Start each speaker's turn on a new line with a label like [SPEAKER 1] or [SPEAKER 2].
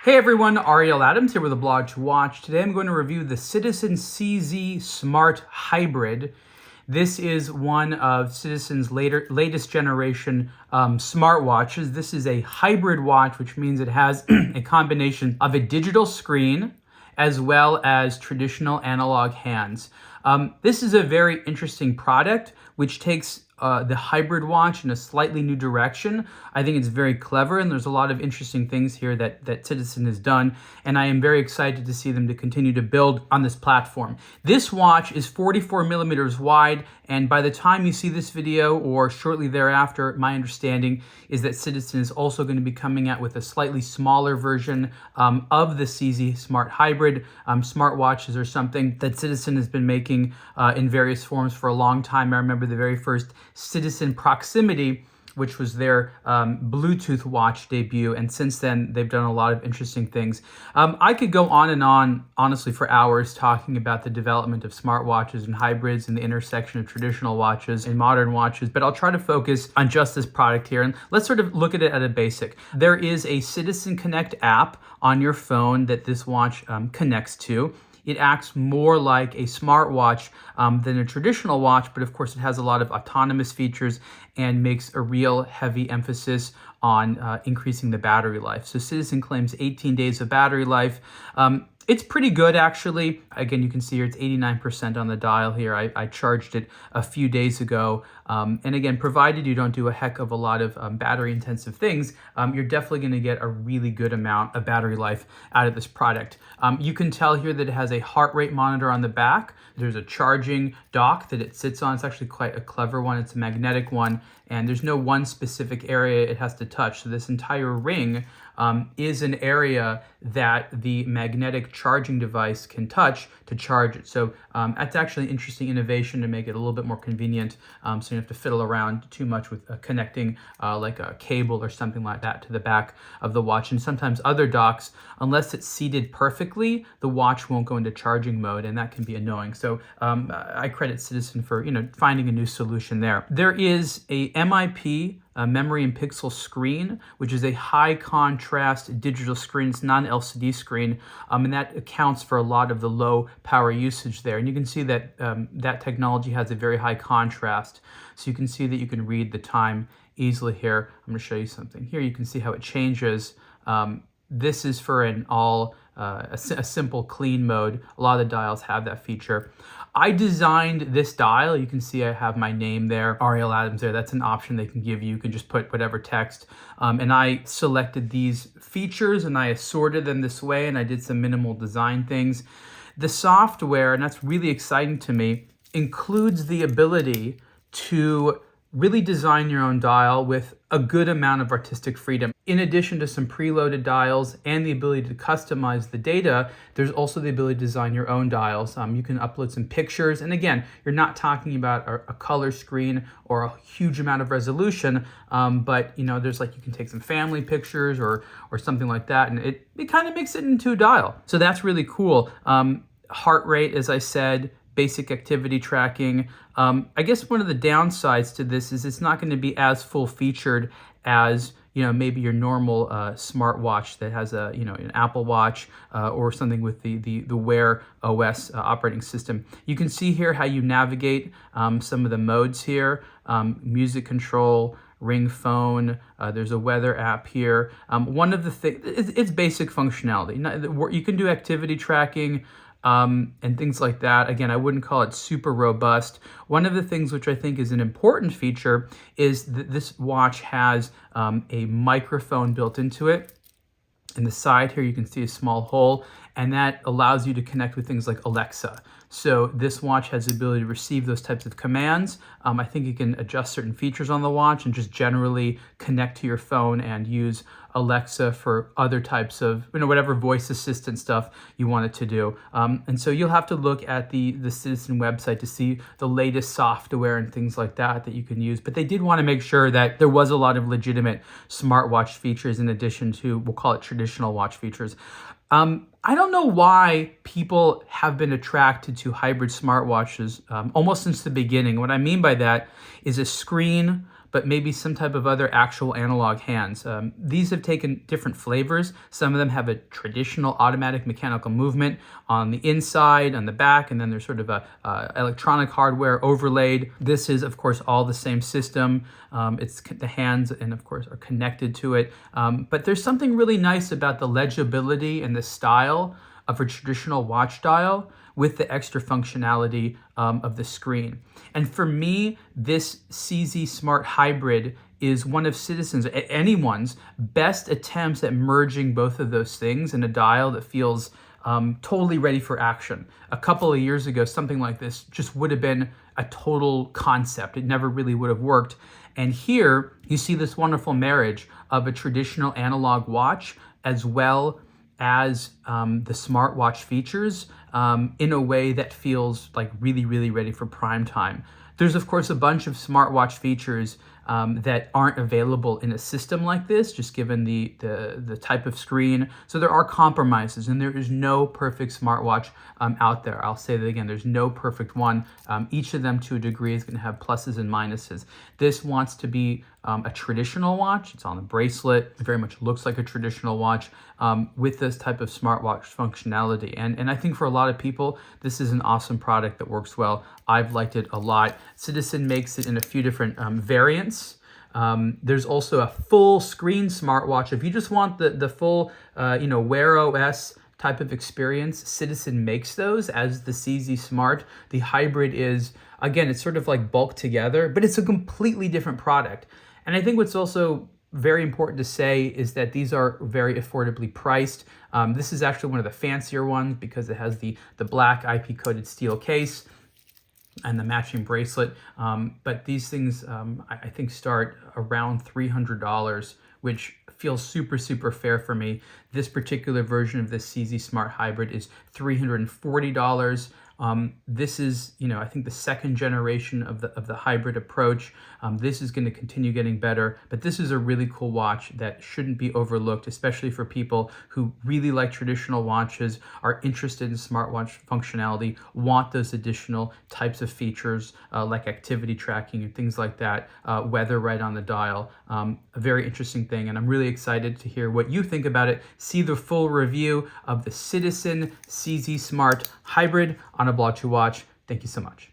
[SPEAKER 1] Hey everyone, Ariel Adams here with aBlogtoWatch. Today I'm going to review the Citizen CZ Smart Hybrid. This is one of Citizen's latest generation smartwatches. This is a hybrid watch, which means it has a combination of a digital screen as well as traditional analog hands. This is a very interesting product, which takes the hybrid watch in a slightly new direction. I think it's very clever, and there's a lot of interesting things here that Citizen has done, and I am very excited to see them to continue to build on this platform. This watch is 44 millimeters wide, and by the time you see this video or shortly thereafter, my understanding is that Citizen is also going to be coming out with a slightly smaller version of the CZ Smart Hybrid. Smartwatches are something that Citizen has been making in various forms for a long time. I remember the very first Citizen Proximity, which was their Bluetooth watch debut, and since then they've done a lot of interesting things. I could go on and on, honestly, for hours talking about the development of smartwatches and hybrids and the intersection of traditional watches and modern watches, but I'll try to focus on just this product here, and let's sort of look at it at a basic. There is a Citizen Connect app on your phone that this watch connects to. It acts more like a smartwatch than a traditional watch, but of course it has a lot of autonomous features and makes a real heavy emphasis on increasing the battery life. So Citizen claims 18 days of battery life. It's pretty good, actually. Again, you can see here it's 89% on the dial here. I charged it a few days ago. And again, provided you don't do a heck of a lot of battery intensive things, you're definitely gonna get a really good amount of battery life out of this product. You can tell here that it has a heart rate monitor on the back. There's a charging dock that it sits on. It's actually quite a clever one. It's a magnetic one, and there's no one specific area it has to touch. So this entire ring is an area that the magnetic charging device can touch to charge it. So that's actually an interesting innovation to make it a little bit more convenient, so you don't have to fiddle around too much with connecting like a cable or something like that to the back of the watch. And sometimes other docks, unless it's seated perfectly, the watch won't go into charging mode, and that can be annoying. So I credit Citizen for finding a new solution there. There is a MIP, memory and pixel screen, which is a high contrast digital screen. It's not an LCD screen, and that accounts for a lot of the low power usage there. And you can see that that technology has a very high contrast. So you can see that you can read the time easily here. I'm going to show you something. Here you can see how it changes. This is for an a simple clean mode. A lot of the dials have that feature. I designed this dial. You can see I have my name there, Ariel Adams there. That's an option they can give you. You can just put whatever text. And I selected these features and I assorted them this way, and I did some minimal design things. The software, and that's really exciting to me, includes the ability to really design your own dial with a good amount of artistic freedom. In addition to some preloaded dials and the ability to customize the data, there's also the ability to design your own dials. You can upload some pictures, and again, you're not talking about a color screen or a huge amount of resolution, but there's you can take some family pictures or something like that, and it kind of makes it into a dial. So that's really cool. Heart rate, as I said, basic activity tracking. I guess one of the downsides to this is it's not going to be as full-featured as maybe your normal smartwatch that has an Apple Watch or something with the Wear OS operating system. You can see here how you navigate some of the modes here: music control, ring phone. There's a weather app here. One of the things, it's basic functionality. You can do activity tracking. And things like that. Again, I wouldn't call it super robust. One of the things which I think is an important feature is that this watch has a microphone built into it. In the side here, you can see a small hole, and that allows you to connect with things like Alexa. So this watch has the ability to receive those types of commands. I think you can adjust certain features on the watch and just generally connect to your phone and use Alexa for other types of, whatever voice assistant stuff you want it to do. And so you'll have to look at the Citizen website to see the latest software and things like that you can use. But they did want to make sure that there was a lot of legitimate smartwatch features in addition to, we'll call it traditional watch features. I don't know why people have been attracted to hybrid smartwatches almost since the beginning. What I mean by that is a screen but maybe some type of other actual analog hands. These have taken different flavors. Some of them have a traditional automatic mechanical movement on the inside, on the back, and then there's sort of a electronic hardware overlaid. This is, of course, all the same system. It's the hands, and of course, are connected to it. But there's something really nice about the legibility and the style of a traditional watch dial with the extra functionality of the screen. And for me, this CZ Smart Hybrid is one of Citizen's, anyone's best attempts at merging both of those things in a dial that feels totally ready for action. A couple of years ago, something like this just would have been a total concept. It never really would have worked. And here you see this wonderful marriage of a traditional analog watch as well as the smartwatch features in a way that feels like really, really ready for prime time. There's, of course, a bunch of smartwatch features that aren't available in a system like this, just given the type of screen. So there are compromises, and there is no perfect smartwatch out there. I'll say that again, there's no perfect one. Each of them, to a degree, is going to have pluses and minuses. This wants to be a traditional watch. It's on a bracelet. It very much looks like a traditional watch with this type of smartwatch functionality. And I think for a lot of people, this is an awesome product that works well. I've liked it a lot. Citizen makes it in a few different variants. There's also a full screen smartwatch. If you just want the full, Wear OS type of experience, Citizen makes those as the CZ Smart. The hybrid is, again, it's sort of like bulked together, but it's a completely different product. And I think what's also very important to say is that these are very affordably priced. This is actually one of the fancier ones because it has the black IP-coated steel case and the matching bracelet. But these things, I think, start around $300, which feels super, super fair for me. This particular version of this CZ Smart Hybrid is $340. This is, I think the second generation of the hybrid approach. This is going to continue getting better, but this is a really cool watch that shouldn't be overlooked, especially for people who really like traditional watches, are interested in smartwatch functionality, want those additional types of features like activity tracking and things like that, weather right on the dial. A very interesting thing, and I'm really excited to hear what you think about it. See the full review of the Citizen CZ Smart Hybrid on aBlogtoWatch. Thank you so much.